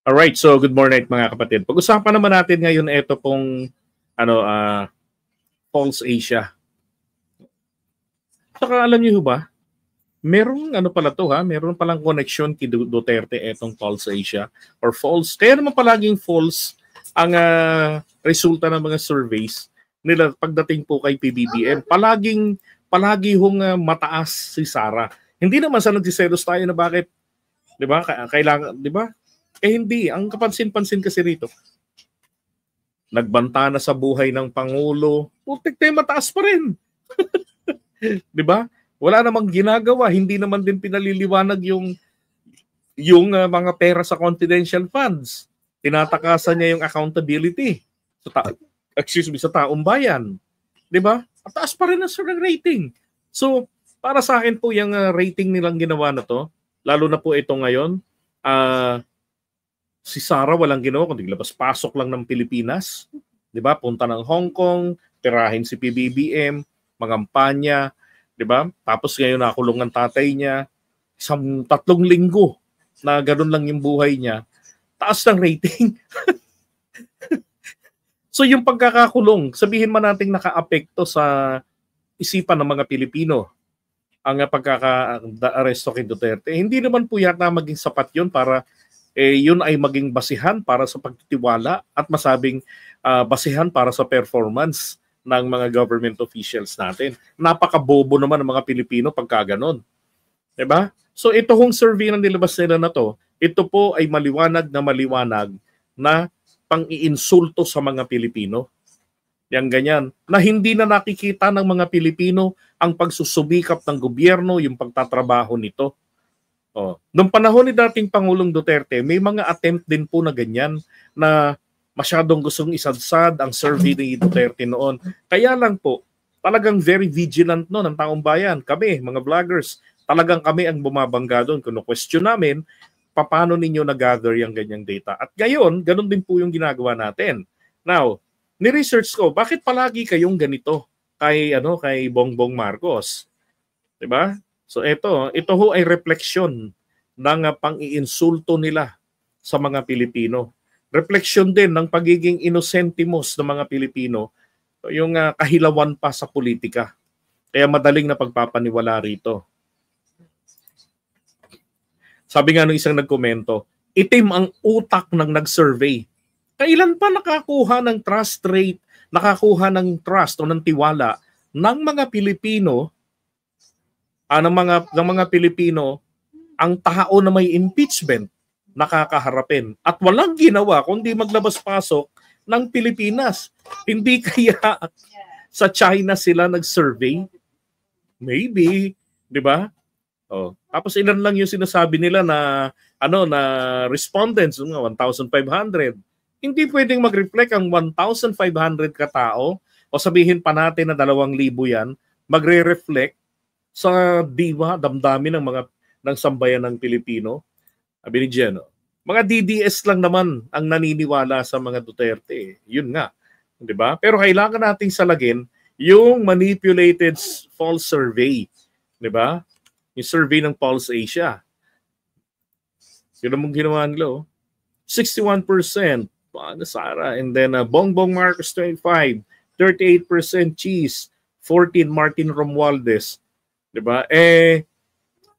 Alright, so good morning mga kapatid. Pag-usapan naman natin ngayon ito pong False Asia. Saka alam niyo ba, merong pala to meron palang connection kay Duterte etong False Asia or false. Kaya naman palaging false ang resulta ng mga surveys nila pagdating po kay PBBM. Palagi hong mataas si Sara. Hindi naman sa nagsiselos tayo na bakit, 'di ba? Kailangan, 'di ba? Hindi, ang kapansin-pansin kasi rito, nagbanta na sa buhay ng Pangulo, putik na mataas pa rin. Di ba? Wala namang ginagawa, hindi naman din pinaliliwanag yung mga pera sa confidential funds. Tinatakasan niya yung accountability sa taong bayan. Di ba? Mataas pa rin ang rating. So, para sa akin po yung rating nilang ginawa na to, lalo na po ito ngayon, si Sara walang ginawa kundi labas-pasok lang ng Pilipinas. 'Di ba? Punta ng Hong Kong, tirahin si PBBM, mangampanya, 'di ba? Tapos ngayon nakulong ang tatay niya. 3 linggo na ganoon lang yung buhay niya. Taas ng rating. So yung pagkakakulong, sabihin man nating nakaapekto sa isipan ng mga Pilipino ang pagkaka-aresto kay Duterte. Hindi naman po yata maging sapat yun para yun ay maging basihan para sa pagtitiwala at masabing basihan para sa performance ng mga government officials natin. Napakabobo naman ng mga Pilipino pagka ganon. Diba? So ito hong survey na nilabas nila na to, ito po ay maliwanag na pang-iinsulto sa mga Pilipino. Yang ganyan. Na hindi na nakikita ng mga Pilipino ang pagsusubikap ng gobyerno, yung pagtatrabaho nito. Noong panahon ni dating Pangulong Duterte, may mga attempt din po na ganyan na masyadong gustong isadsad ang survey ni Duterte noon. Kaya lang po, talagang very vigilant noon ang taong bayan. Kami, mga vloggers, talagang kami ang bumabangga doon. Kung question namin, paano ninyo na-gather yung ganyang data? At ngayon, ganun din po yung ginagawa natin. Now, ni-research ko, bakit palagi kayong ganito kay Bongbong Marcos? 'Di ba? So ito ho ay refleksyon ng pang-iinsulto nila sa mga Pilipino. Refleksyon din ng pagiging inosentimos ng mga Pilipino, yung kahilawan pa sa politika. Kaya madaling na pagpapaniwala rito. Sabi nga ng isang nagkomento, itim ang utak ng nag-survey. Kailan pa nakakuha ng trust rate, nakakuha ng trust o ng tiwala ng mga Pilipino ng mga Pilipino ang tao na may impeachment nakakaharapin at walang ginawa kundi maglabas-pasok ng Pilipinas. Hindi kaya sa China sila nag-survey? Maybe, 'di ba? Tapos ilan lang yung sinasabi nila na na respondents, 1,500. Hindi pwedeng mag-reflect ang 1,500 katao o sabihin pa natin na 2,000 yan, magre-reflect sa diwa, damdamin ng sambayan ng Pilipino. Sabi ni Jen, mga DDS lang naman ang naniniwala sa mga Duterte. Yun nga, 'di ba? Pero kailangan nating salagin yung manipulated false survey, 'di ba? Yung survey ng False Asia. Yun ang ginawa nila. 61% Sara, and then Bongbong Marcos 25, 38% Cheese, 14 Martin Romualdez. 'Di ba?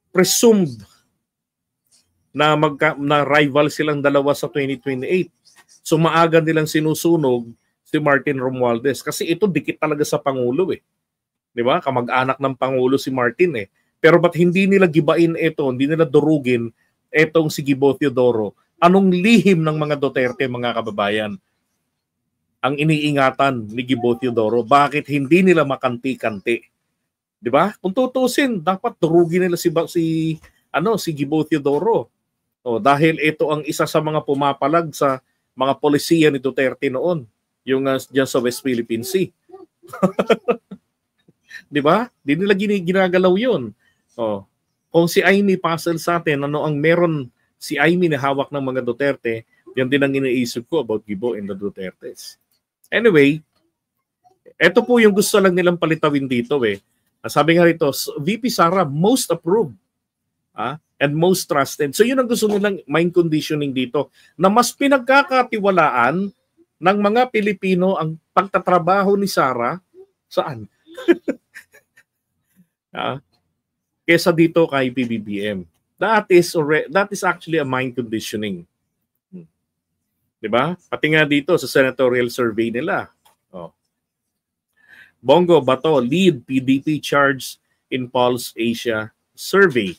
Presumed na rival silang dalawa sa 2028. So maaga nilang sinusunog si Martin Romualdez kasi ito dikit talaga sa Pangulo 'Di ba? Kamag-anak ng Pangulo si Martin Pero ba't hindi nila gibain ito, hindi nila durugin etong si Gibo Teodoro? Anong lihim ng mga Duterte, mga kababayan? Ang iniingatan ni Gibo Teodoro, bakit hindi nila makanti-kanti? 'Di ba? Kung tutusin, dapat durugin nila si Gibo Teodoro. Dahil ito ang isa sa mga pumapalag sa mga polisiya ni Duterte noon, yung diyan sa West Philippine Sea. 'Di ba? Di nila ginagalaw 'yun. Kung si Amy puzzle sa atin, ano ang meron si Amy na hawak ng mga Duterte, yan din ang iniisip ko about Gibo and the Dutertes. Anyway, ito po yung gusto lang nilang palitawin dito Sabi nga rito, VP Sara most approved. and most trusted. So yun ang gusto nilang mind conditioning dito, na mas pinagkakatiwalaan ng mga Pilipino ang pagtatrabaho ni Sara saan? Kesa dito kay PBBM. That is actually a mind conditioning. 'Di ba? Pati nga dito sa senatorial survey nila. Oh. Bongo Bato lead PDP charge in Pulse Asia survey.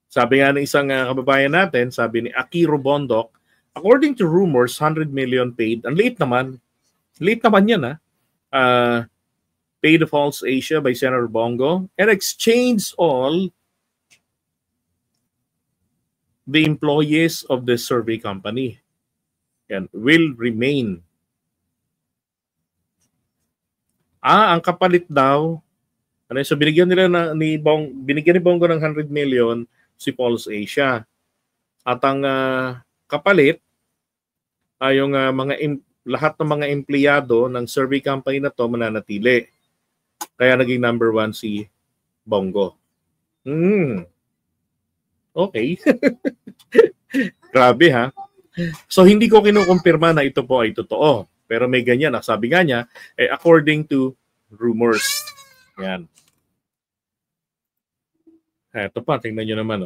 Sabi nga ng isang kababayan natin, sabi ni Akiro Bondok, according to rumors, 100 million paid. Ang liit naman. Liit naman yan, paid to Pulse Asia by Senator Bongo and exchange all the employees of the survey company and will remain. Ang kapalit daw, so binigyan nila binigyan ni Bongo ng 100 million si Pulse Asia. At ang kapalit ay yung lahat ng mga empleyado ng survey company na to mananatili. Kaya naging number 1 si Bongo. Okay. Grabe ha. So hindi ko kinukumpirma na ito po ay totoo. Pero may ganyan. Sabi nga niya, according to rumors. Yan. Ito pa, tingnan nyo naman.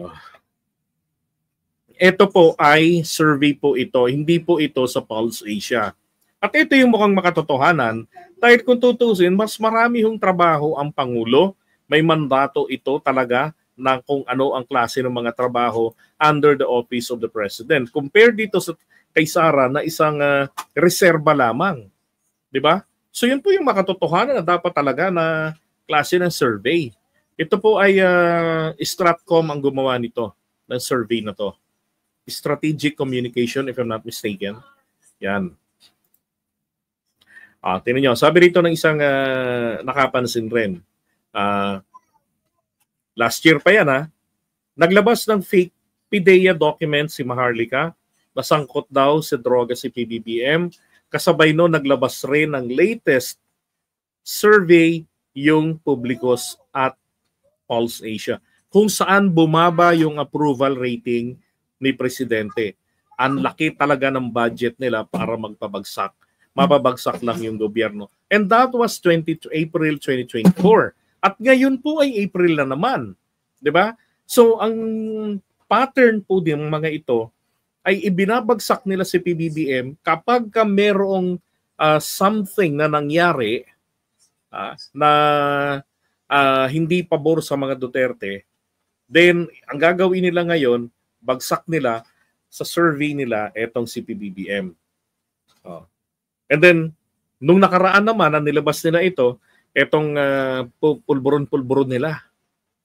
Ito po ay survey po ito. Hindi po ito sa Pulse Asia. At ito yung mukhang makatotohanan. Dahil kung tutusin, mas marami hong trabaho ang Pangulo. May mandato ito talaga na kung ano ang klase ng mga trabaho under the office of the President. Compared dito kay Sara na isang reserba lamang. Di ba? So yun po yung makatotohanan na dapat talaga na klase ng survey. Ito po ay Stratcom ang gumawa nito, ng survey na to. Strategic Communication, if I'm not mistaken. Yan. Tingnan nyo. Sabi rito ng isang nakapansin rin. Last year pa yan naglabas ng fake PIDEA document si Maharlika, nasangkot daw sa droga si PBBM, kasabay no naglabas rin ng latest survey yung Publicos at Pulse Asia, kung saan bumaba yung approval rating ni Presidente. Ang laki talaga ng budget nila para magpabagsak. Mababagsak lang yung gobyerno. And that was April 2024. At ngayon po ay April na naman. 'Di ba? So ang pattern po din ng mga ito ay ibinabagsak nila si PBBM kapag merong something na nangyari na hindi pabor sa mga Duterte, then ang gagawin nila ngayon, bagsak nila sa survey nila etong si PBBM. And then nung nakaraan naman na nilabas nila ito, etong pulburon-pulburon nila.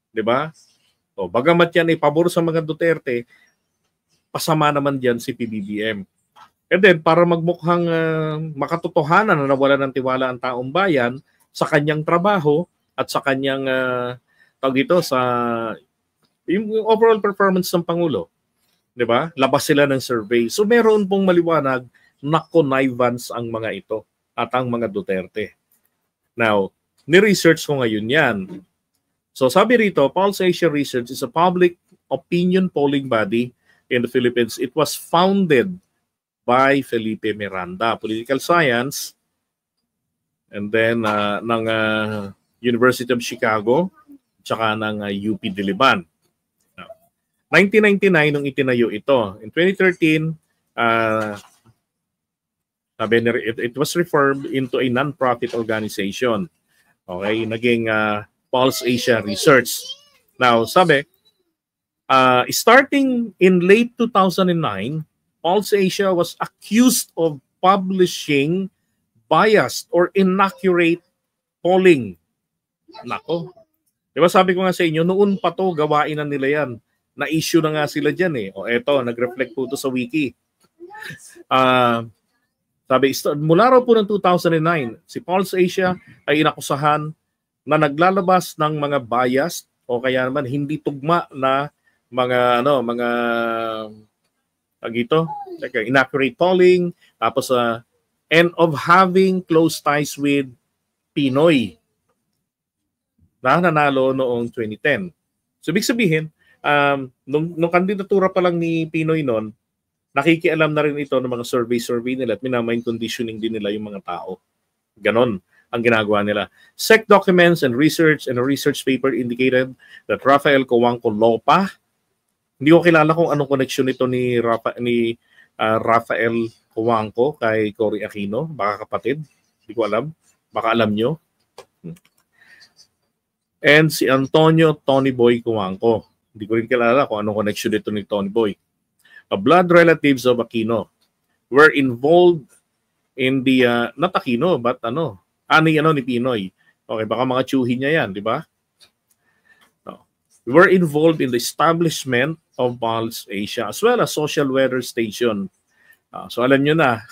'Di ba? Bagamat yan ay pabor sa mga Duterte, pasama naman diyan si PBBM. And then para magmukhang makatotohanan na nawala ng tiwala ang taong bayan sa kanyang trabaho at sa kanyang sa yung overall performance ng Pangulo. 'Di ba? Labas sila ng survey. So meron pong maliwanag na connivance ang mga ito at ang mga Duterte. Now, ni-research ko ngayon yan. So sabi rito, Pulse Asia Research is a public opinion polling body in the Philippines. It was founded by Felipe Miranda, political science, and then ng University of Chicago, tsaka ng UP Diliman. 1999 nung itinayo ito. In 2013, it was reformed into a non-profit organization. Okay, naging Pulse Asia Research. Now, sabi, starting in late 2009, Pulse Asia was accused of publishing biased or inaccurate polling. Nako. Diba sabi ko nga sa inyo, noon pa to, gawain na nila yan. Na-issue na nga sila dyan . Eto, nag-reflect po to sa wiki. Sabi, mula raw po ng 2009, si Pulse Asia ay inakusahan na naglalabas ng mga biased o kaya naman hindi tugma na mga inaccurate polling, tapos and of having close ties with Pinoy na nanalo noong 2010. So ibig sabihin, Nung kandidatura pa lang ni Pinoy noon, nakikialam na rin ito ng mga survey nila at minamind conditioning din nila yung mga tao. Ganon ang ginagawa nila. SEC documents and a research paper indicated that Rafael Cojuangco Lopa, hindi ko kilala kung anong connection nito ni Rafael Cojuangco kay Cory Aquino, baka kapatid, hindi ko alam, baka alam nyo. And si Antonio Tony Boy Cojuangco, hindi ko rin kilala kung anong connection nito ni Tony Boy. Blood relatives of Aquino were involved in the not Aquino but ni Pinoy. Okay, baka mga tsuhin niya yan, di ba? No. Were involved in the establishment of Pulse Asia as well as social weather station. So alam nyo na,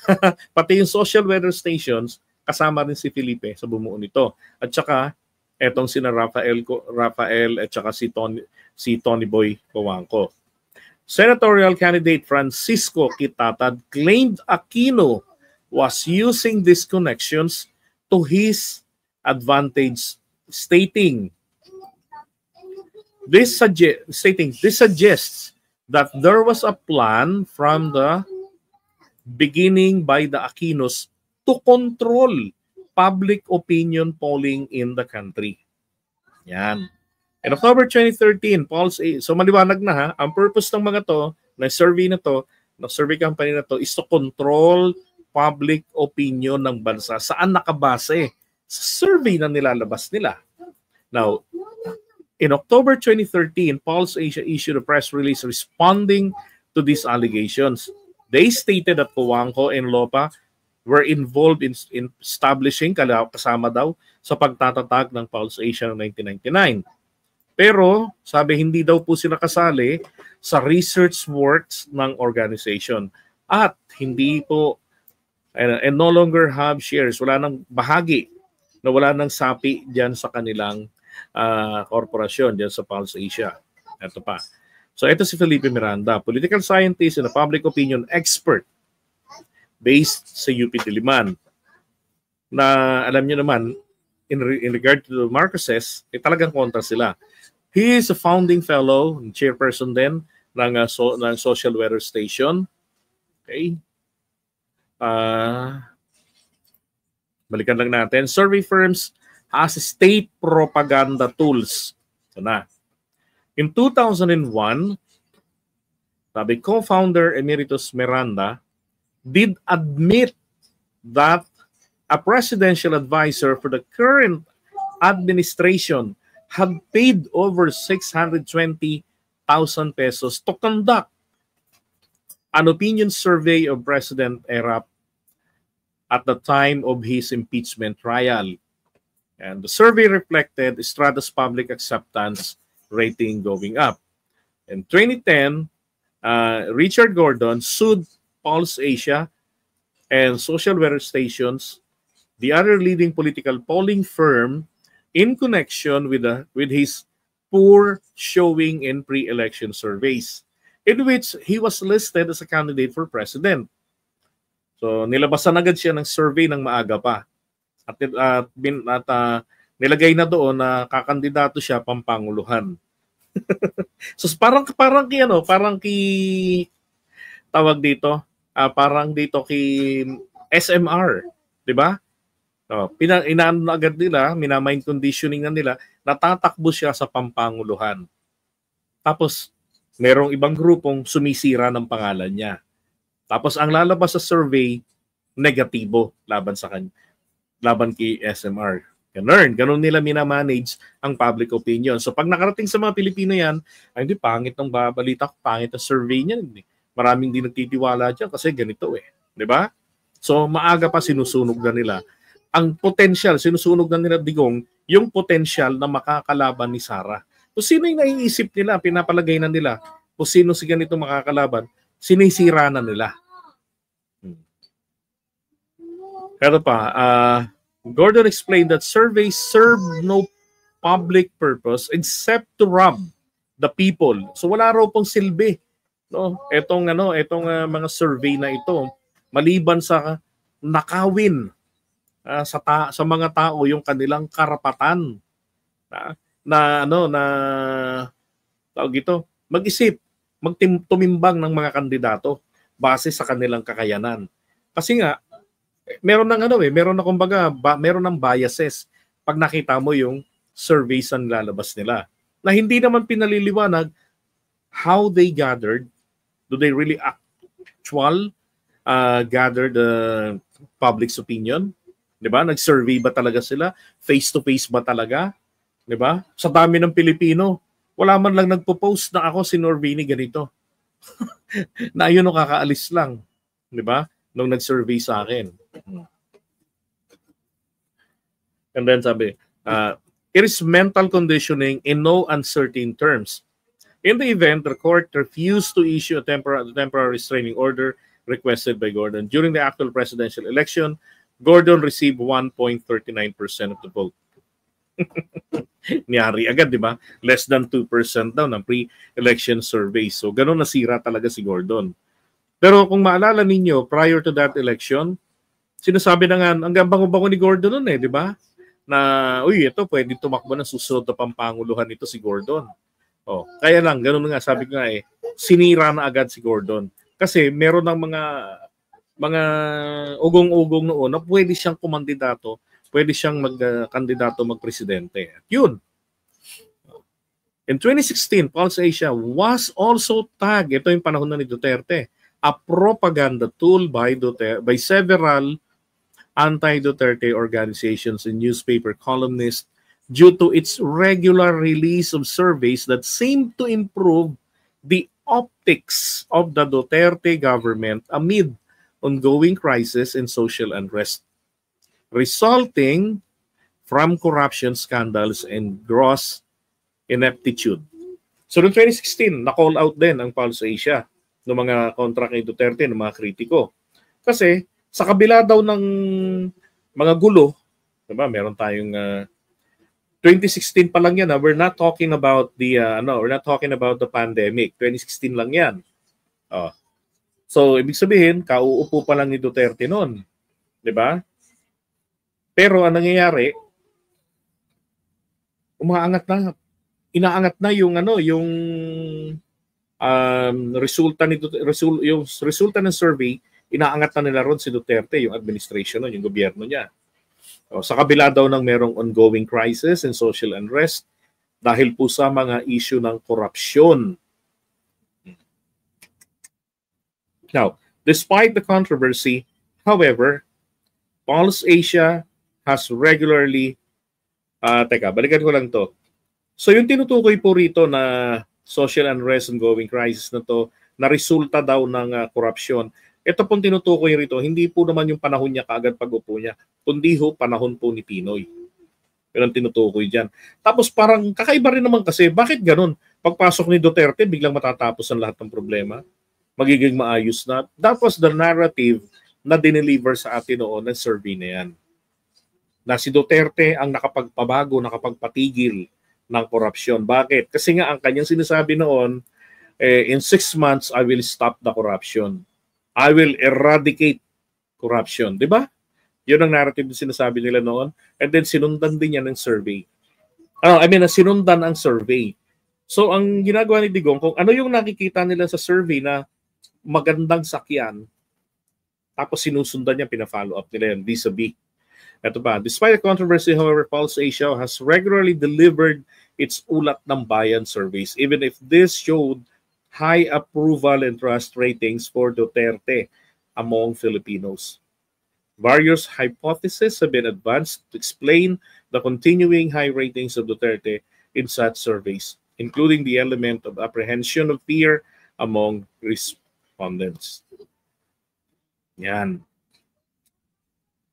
pati yung social weather stations kasama rin si Felipe sa bumuo nito. At saka etong sina Rafael at saka si Tony Boy Cojuangco. Senatorial candidate Francisco Kitatad claimed Aquino was using these connections to his advantage, stating this suggests that there was a plan from the beginning by the Aquinos to control public opinion polling in the country. Yan. In October 2013, so maliwanag na ha, ang purpose ng mga to, ng survey na to, ng survey company na to, is to control public opinion ng bansa. Saan nakabase? Sa survey na nilalabas nila. Now, in October 2013, Pulse Asia issued a press release responding to these allegations. They stated that Cojuangco and Lopa were involved in establishing, kasama daw, sa pagtatatag ng Pulse Asia noong 1999. Pero, sabi, hindi daw po sila kasali sa research works ng organization. At hindi po, and no longer have shares, wala nang bahagi, na wala nang sapi dyan sa kanilang korporasyon, dyan sa Pulse Asia. Ito pa. So, ito si Felipe Miranda, political scientist and a public opinion expert based sa UP Diliman. Na alam nyo naman, in regard to the Marcoses, talagang kontra sila. He is a founding fellow, chairperson din ng Social Weather Station. Okay. Balikan lang natin. Survey firms has state propaganda tools. Ito na. In 2001, sabi, co-founder Emeritus Miranda did admit that a presidential advisor for the current administration had paid over 620,000 pesos to conduct an opinion survey of President Erap at the time of his impeachment trial. And the survey reflected Estrada's public acceptance rating going up. In 2010, Richard Gordon sued Pulse Asia and Social Weather Stations, the other leading political polling firm, in connection with his poor showing in pre-election surveys, in which he was listed as a candidate for president. So nilabasan agad siya ng survey ng maaga pa. At nilagay na doon na kakandidato siya pampanguluhan. So parang tawag dito, parang dito kay SMR, 'di ba? Inaano na agad nila, minamind conditioning na nila, natatakbo siya sa pampanguluhan. Tapos, merong ibang grupong sumisira ng pangalan niya. Tapos, ang lalabas sa survey, negatibo laban sa kanya, laban kay SMR. Ganun nila minamanage ang public opinion. So, pag nakarating sa mga Pilipino yan, ay hindi, pangit ng babalita ko, pangit ang survey niya. Maraming di nagtitiwala dyan kasi ganito eh. Di ba? So, maaga pa sinusunog na nila ang potential, sinusunog na nila Digong, yung potential na makakalaban ni Sara. So sino yung naiisip nila, pinapalagay na nila, kung sino si ganito makakalaban, sinisira na nila. Pero pa, Gordon explained that surveys serve no public purpose except to rob the people. So wala raw pong silbi. No? Etong mga survey na ito, maliban sa nakawin sa mga tao yung kanilang karapatan na tawag ito, mag-isip, tumimbang ng mga kandidato base sa kanilang kakayanan. Kasi nga, meron ng meron na kumbaga, meron ng biases pag nakita mo yung surveys na lalabas nila. Na hindi naman pinaliliwanag how they gathered, do they really gather the public's opinion? 'Di ba? Nag-survey ba talaga sila? Face to face ba talaga? 'Di ba? Sa dami ng Pilipino, wala man lang nagpo-post na ako sinorvey ni ganito. Na yun kakaalis lang, 'di ba? Nung nag-survey sa akin. And then sabi, it is mental conditioning in no uncertain terms. In the event, the court refused to issue a temporary restraining order requested by Gordon. During the actual presidential election, Gordon received 1.39% of the vote. Niyari agad, di ba? Less than 2% daw ng pre-election survey. So, ganun nasira talaga si Gordon. Pero kung maalala ninyo, prior to that election, sinasabi na nga, ang bango-bango ni Gordon nun di ba? Na, ito, pwede tumakbo ng susunod na pampanguluhan ito si Gordon. Kaya lang, ganun nga, sabi ko nga sinira na agad si Gordon. Kasi meron ng mga ugong-ugong noon na pwede siyang kumandidato, pwede siyang magkandidato magpresidente. At yun. In 2016, Pulse Asia was also tagged, ito yung panahon na ni Duterte, a propaganda tool by several anti-Duterte organizations and newspaper columnists due to its regular release of surveys that seem to improve the optics of the Duterte government amid ongoing crisis and social unrest, resulting from corruption scandals and gross ineptitude. So noong 2016, na-call out din ang Pulse Asia ng mga kontra kay Duterte, ng mga kritiko. Kasi sa kabila daw ng mga gulo, diba, meron tayong 2016 pa lang yan. We're not talking about the pandemic. 2016 lang yan. So ibig sabihin, kauupo pa lang ni Duterte noon, 'di ba? Pero ang nangyayari, inaangat na yung resulta ng survey, inaangat na nila ron si Duterte, yung administration nun, yung gobyerno niya. Sa kabila daw ng merong ongoing crisis and social unrest dahil po sa mga issue ng korupsyon. Now, despite the controversy, however, Pulse Asia has regularly balikan ko lang to. So yung tinutukoy po rito na social unrest and ongoing crisis na to, na resulta daw ng korupsyon, ito pong tinutukoy rito, hindi po naman yung panahon niya kaagad pag-upo niya, kundi panahon po ni Pinoy. Yun ang tinutukoy dyan. Tapos parang kakaiba rin naman kasi, bakit ganun? Pagpasok ni Duterte, biglang matatapos ang lahat ng problema. Magiging maayos na. That was the narrative na dineliver sa atin noon ng survey na yan. Na si Duterte ang nakapagpabago, nakapagpatigil ng korupsyon. Bakit? Kasi nga ang kanyang sinasabi noon, in 6 months, I will stop the corruption. I will eradicate corruption. Diba? Yun ang narrative na sinasabi nila noon. And then sinundan din yan ng survey. Sinundan ang survey. So ang ginagawa ni Digong, kung ano yung nakikita nila sa survey na magandang sakyan, tapos sinusundan niya, pina-follow up nila yan, vis-a-vis. Ito pa, despite the controversy, however, Pulse Asia has regularly delivered its ulat ng bayan surveys, even if this showed high approval and trust ratings for Duterte among Filipinos. Various hypotheses have been advanced to explain the continuing high ratings of Duterte in such surveys, including the element of apprehension of fear among respondents. Yan.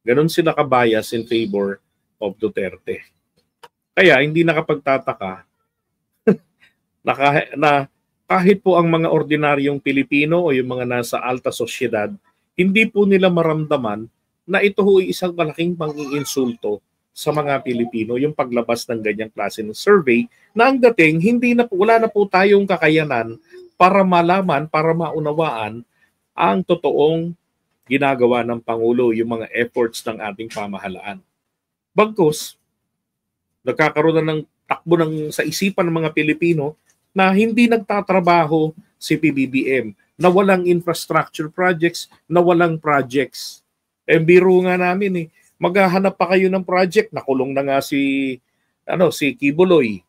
Ganon sila kabias in favor of Duterte. Kaya hindi nakapagtataka na kahit po ang mga ordinaryong Pilipino o yung mga nasa alta sosyedad, hindi po nila maramdaman na ito ay isang malaking pang-iinsulto sa mga Pilipino, yung paglabas ng ganyang klase ng survey na ang dating wala na po tayong kakayanan para malaman, para maunawaan ang totoong ginagawa ng Pangulo, yung mga efforts ng ating pamahalaan. Bagkus, nagkakaroon na ng takbo sa isipan ng mga Pilipino na hindi nagtatrabaho si PBBM, na walang infrastructure projects, na walang projects. Biro nga namin maghahanap pa kayo ng project, nakulong na nga si Kibuloy.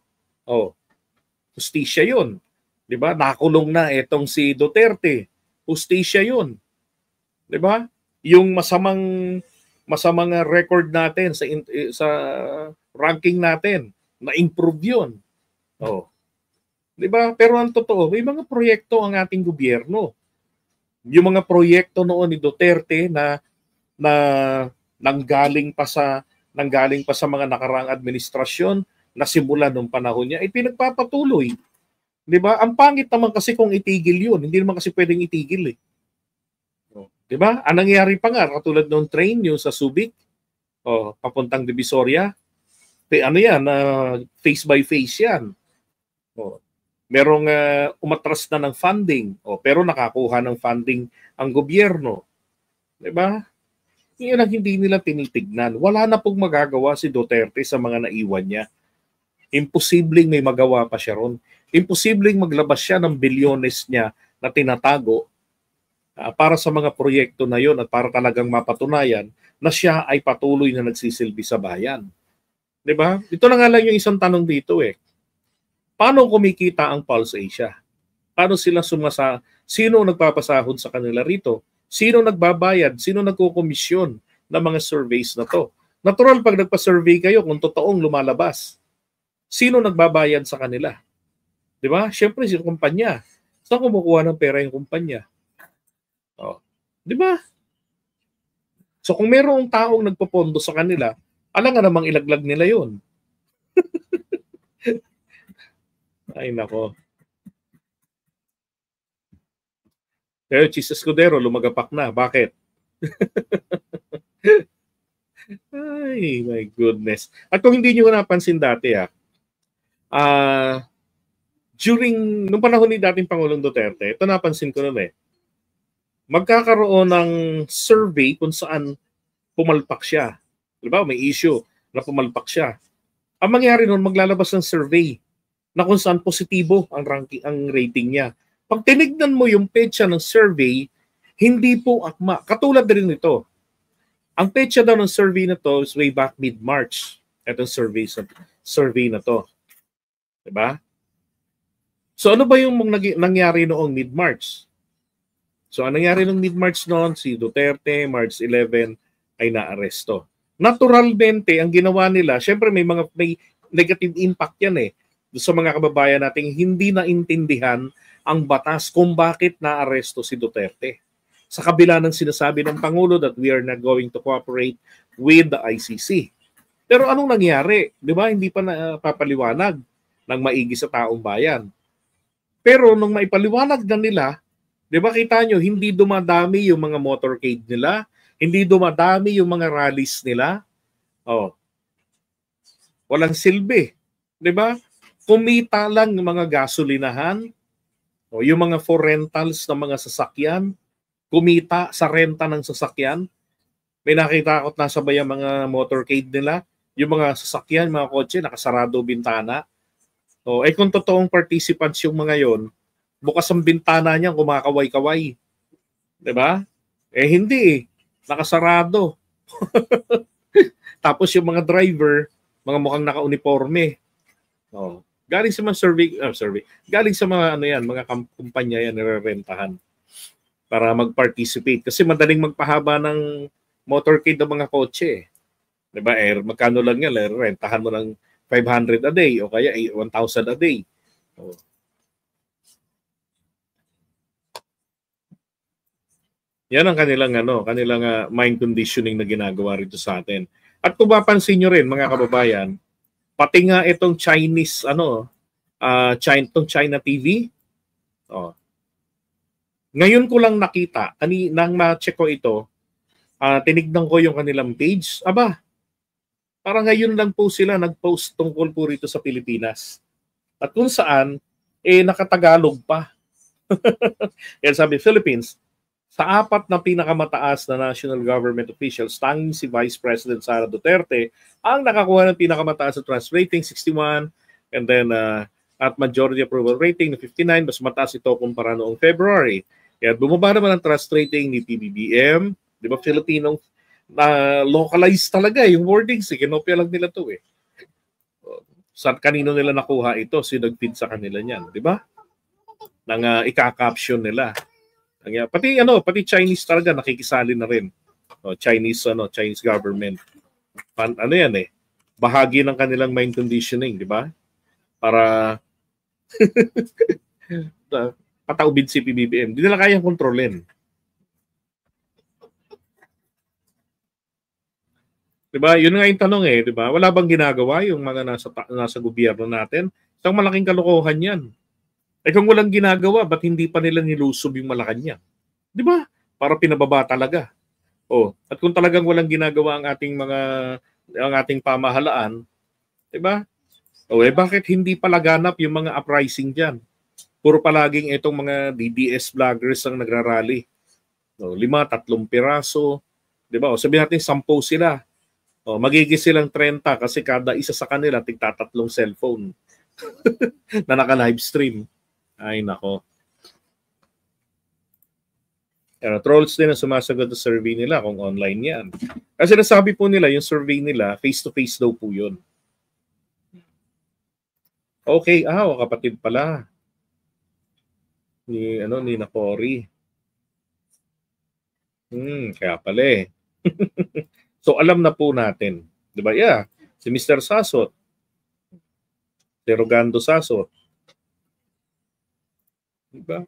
Justisya 'yun. 'Di ba? Nakulong na etong si Duterte. Justisya 'yun. 'Di ba? Yung masamang record natin sa ranking natin, na-improve 'yun. 'Di ba? Pero ang totoo, may mga proyekto ang ating gobyerno. Yung mga proyekto noon ni Duterte na nanggaling pa sa mga nakaraang administrasyon na simula nung panahon niya, pinagpapatuloy. 'Di ba? Ang pangit naman kasi kung itigil 'yun. Hindi naman kasi pwedeng itigil 'Di ba? Ang nangyari pa nga katulad ng train yung sa Subic, papuntang Divisoria. Ano 'yan, face by face 'yan. Merong umatras na ng funding, pero nakakuha ng funding ang gobyerno. 'Di ba? Yun ang hindi nila tinitignan. Wala na pong magagawa si Duterte sa mga naiwan niya. Imposibleng may magawa pa siya ron. Imposibleng maglabas siya ng bilyones niya na tinatago para sa mga proyekto na yon at para talagang mapatunayan na siya ay patuloy na nagsisilbi sa bayan. 'Di ba? Ito na nga lang yung isang tanong dito Paano kumikita ang Pulse Asia? Paano sila sino nagpapasahod sa kanila rito? Sino nagbabayad? Sino nagkukomisyon ng mga surveys na to? Natural pag nagpa-survey kayo kung totoong lumalabas. Sino nagbabayad sa kanila? 'Di ba? Siyempre si kumpanya. Saan kumukuha ng pera yung kumpanya? 'Di ba? So kung mayroong taong nagpopondo sa kanila, alam nga namang ilaglag nila 'yon. Ay nako. Pero Chis Escudero lumagapak na. Bakit? Ay, my goodness. At kung hindi niyo napansin dati during nung panahon ni dating Pangulong Duterte, ito napansin ko noon magkakaroon ng survey kung saan pumalpak siya. Diba? May issue na pumalpak siya. Ang mangyari noon, maglalabas ng survey na kung saan positibo ang rating niya. Pag tinignan mo yung petsa ng survey, hindi po akma. Katulad din ito. Ang petsa daw ng survey na to is way back mid-March. Itong survey na to. Diba? So ano ba yung nangyari noong mid-March? So ang nangyari noong mid-March noon, si Duterte, March 11, ay naaresto. Naturalmente, ang ginawa nila, syempre may negative impact yan sa mga kababayan nating hindi naintindihan ang batas kung bakit naaresto si Duterte. Sa kabila ng sinasabi ng Pangulo that we are not going to cooperate with the ICC. Pero anong nangyari? Di ba? Hindi pa napapaliwanag ng maigi sa taong bayan. Pero nung maipaliwanag na nila, di ba kita nyo, hindi dumadami yung mga motorcade nila, hindi dumadami yung mga rallies nila. Walang silbi. Di ba? Kumita lang yung mga gasolinahan, yung mga for rentals ng mga sasakyan, kumita sa renta ng sasakyan. May nakita ako at nasabay ang mga motorcade nila, yung mga sasakyan, mga kotse, nakasarado bintana. Kung totoong participants yung mga yon, bukas ang bintana niya, kumakaway-kaway. Diba? Hindi nakasarado. Tapos yung mga driver, mga mukhang naka-uniforme. Galing sa mga galing sa mga mga kumpanya yan nirerentahan para mag-participate kasi madaling magpahaba ng motorcade ng mga kotse. 'Di ba? Magkano lang yan, rentahan mo ng 500 a day o kaya 1,000 a day. Yan ang kanilang mind conditioning na ginagawa rito sa atin. At kung mapansin nyo rin mga kababayan, pati nga itong Chinese China TV. Ngayon ko lang nakita, nang ma-check ko ito, tinignan ko yung kanilang page. Aba, parang ngayon lang po sila nag-post tungkol po rito sa Pilipinas. At kung saan, nakatagalog pa. Yan sabi, Philippines, sa 4 na pinakamataas na national government officials, tanging si Vice President Sara Duterte ang nakakuha ng pinakamataas na trust rating, 61, and then at majority approval rating na 59, mas mataas ito kumpara noong February. Kaya bumaba naman ang trust rating ni PBBM. Di ba Filipinong localized talaga yung wordings. Kinopia lang nila to eh. Sa kanino nila nakuha ito? Sino nag-feed sa kanila niyan, di ba? Nang ika-caption nila. Pati Chinese talaga nakikisali na rin. Chinese government. Yan eh. Bahagi ng kanilang mind conditioning, di ba? Para pataubid si PBBM. Hindi nila kayang kontrolin. Diba? Yun nga yung tanong eh, diba? Wala bang ginagawa yung mga nasa gobyerno natin? Isang malaking kalokohan yan. Kung walang ginagawa, ba't hindi pa nila nilusob yung Malacanang? Diba? Para pinababa talaga. At kung talagang walang ginagawa ang ating pamahalaan, diba? Bakit hindi palaganap yung mga uprising diyan? Puro palaging itong mga DDS vloggers ang nagrarally. 5, 3 piraso, 'di ba? Sabihin natin 10 sila. Magiging silang 30 kasi kada isa sa kanila tig-3 cellphone na naka-live stream. Ay nako. Trolls din ang sumasagot sa survey nila kung online yan. Kasi nasabi po nila, yung survey nila, face-to-face daw po yun. Okay, kapatid pala. Ni Nakori. Kaya pala eh. So alam na po natin. Diba? Yeah. Si Mr. Sasot. Si Rogando Sasot. Diba?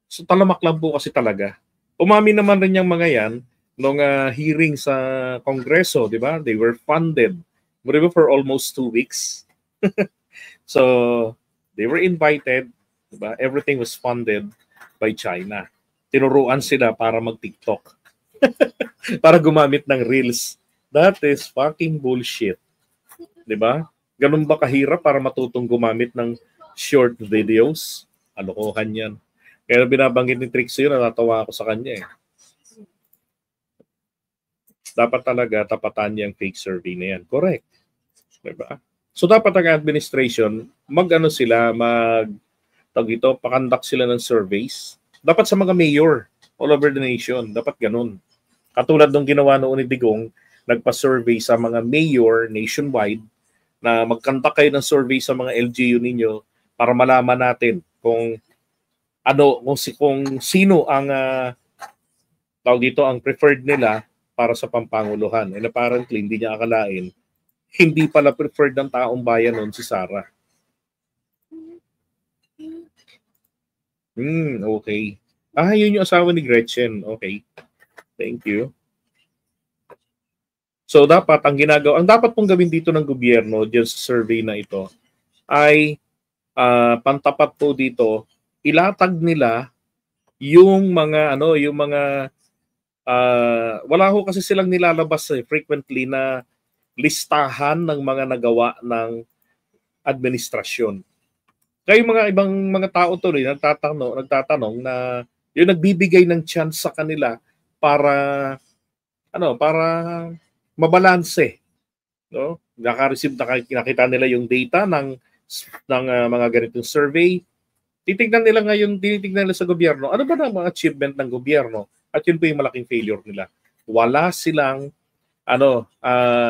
So talamak lang po kasi talaga. Umami naman rin yung mga yan nung hearing sa Kongreso, di ba? They were funded for almost 2 weeks. So, they were invited, di ba? Everything was funded by China. Tinuruan sila para mag-TikTok. Para gumamit ng Reels. That is fucking bullshit. Di ba? Ganun ba kahirap para matutong gumamit ng short videos? Alokohan yan. Kaya binabanggit ni Trixie yun, natatawa ako sa kanya eh. Dapat talaga tapatan niya ang fake survey na yan. Correct. Diba? So dapat ang administration, pakandak sila ng surveys. Dapat sa mga mayor all over the nation. Dapat ganun. Katulad ng ginawa noon ni Digong, nagpa-survey sa mga mayor nationwide na magkandak kayo ng survey sa mga LGU ninyo para malaman natin kung sino ang ang preferred nila para sa pampanguluhan. And apparently, hindi niya akalain, hindi pala preferred ng taong bayan noon si Sara. Okay. Yun yung asawa ni Gretchen. Okay. Thank you. So dapat ang dapat pong gawin dito ng gobyerno diyan sa survey na ito ay pantapat po dito, ilatag nila yung mga wala ho kasi silang nilalabas frequently na listahan ng mga nagawa ng administrasyon. Kaya yung mga ibang mga tao tuloy nagtatanong na yung nagbibigay ng chance sa kanila para mabalanse, no? Nakita nila yung data ng mga ganitong survey. Tinitingnan nila sa gobyerno, ano ba ang mga achievement ng gobyerno? At yun po yung malaking failure nila. Wala silang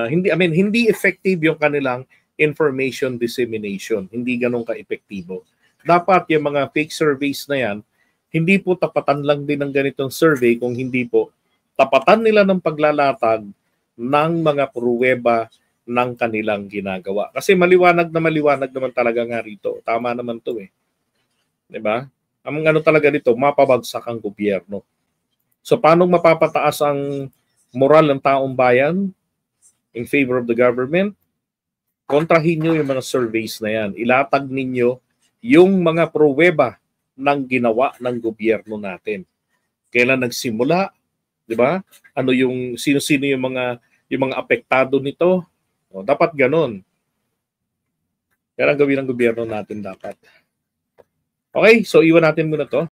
hindi effective yung kanilang information dissemination. Hindi ganun ka-epektibo. Dapat yung mga fake surveys na yan, hindi po tapatan lang din ng ganitong survey, kung hindi po tapatan nila ng paglalatag ng mga pruweba ng kanilang ginagawa. Kasi maliwanag naman talaga nga rito. Tama naman to eh. Diba? Ang talaga dito, mapabagsak ang gobyerno. So paano mapapataas ang moral ng taong bayan in favor of the government? Kontrahin nyo yung mga surveys na yan. Ilatag ninyo yung mga pruweba ng ginawa ng gobyerno natin. Kailan nagsimula? Diba? Sino-sino yung mga apektado nito? Dapat ganun. Kaya ang gawin ng gobyerno natin dapat. Okay, so iwan natin muna to.